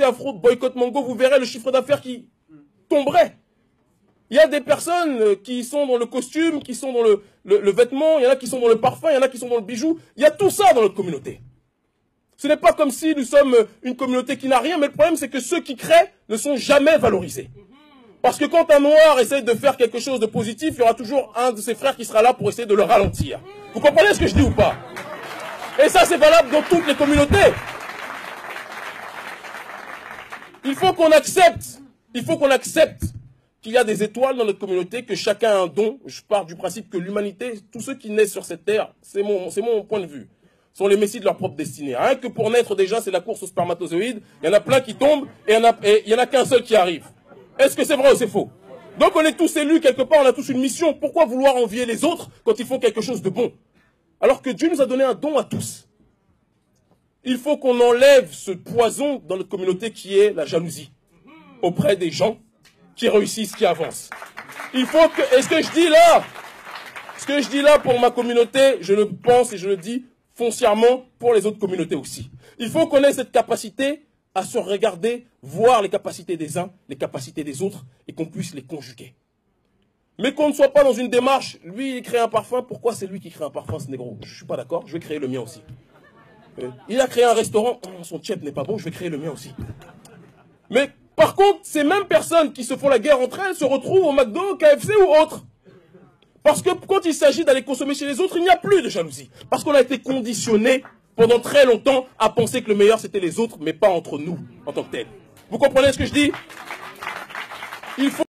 Afro boycott Mango, vous verrez le chiffre d'affaires qui tomberait. Il y a des personnes qui sont dans le costume, qui sont dans le vêtement, il y en a qui sont dans le parfum, il y en a qui sont dans le bijou. Il y a tout ça dans notre communauté. Ce n'est pas comme si nous sommes une communauté qui n'a rien, mais le problème c'est que ceux qui créent ne sont jamais valorisés. Parce que quand un noir essaie de faire quelque chose de positif, il y aura toujours un de ses frères qui sera là pour essayer de le ralentir. Vous comprenez ce que je dis ou pas? Et ça c'est valable dans toutes les communautés. Il faut qu'on accepte qu'il y a des étoiles dans notre communauté, que chacun a un don. Je pars du principe que l'humanité, tous ceux qui naissent sur cette terre, c'est mon point de vue, sont les messies de leur propre destinée. Rien que pour naître déjà, c'est la course aux spermatozoïdes. Il y en a plein qui tombent et il y en a qu'un seul qui arrive. Est-ce que c'est vrai ou c'est faux? Donc on est tous élus quelque part, on a tous une mission. Pourquoi vouloir envier les autres quand ils font quelque chose de bon? Alors que Dieu nous a donné un don à tous. Il faut qu'on enlève ce poison dans notre communauté qui est la jalousie auprès des gens qui réussissent, qui avancent. Il faut que, et ce que je dis là pour ma communauté, je le pense et je le dis foncièrement pour les autres communautés aussi. Il faut qu'on ait cette capacité à se regarder, voir les capacités des uns, les capacités des autres, et qu'on puisse les conjuguer. Mais qu'on ne soit pas dans une démarche, lui il crée un parfum, pourquoi c'est lui qui crée un parfum ce négro? Je ne suis pas d'accord, je vais créer le mien aussi. Il a créé un restaurant, son tchèp n'est pas bon, je vais créer le mien aussi. Mais par contre, ces mêmes personnes qui se font la guerre entre elles se retrouvent au McDo, au KFC ou autre. Parce que quand il s'agit d'aller consommer chez les autres, il n'y a plus de jalousie. Parce qu'on a été conditionné pendant très longtemps à penser que le meilleur c'était les autres, mais pas entre nous en tant que tel. Vous comprenez ce que je dis? Il faut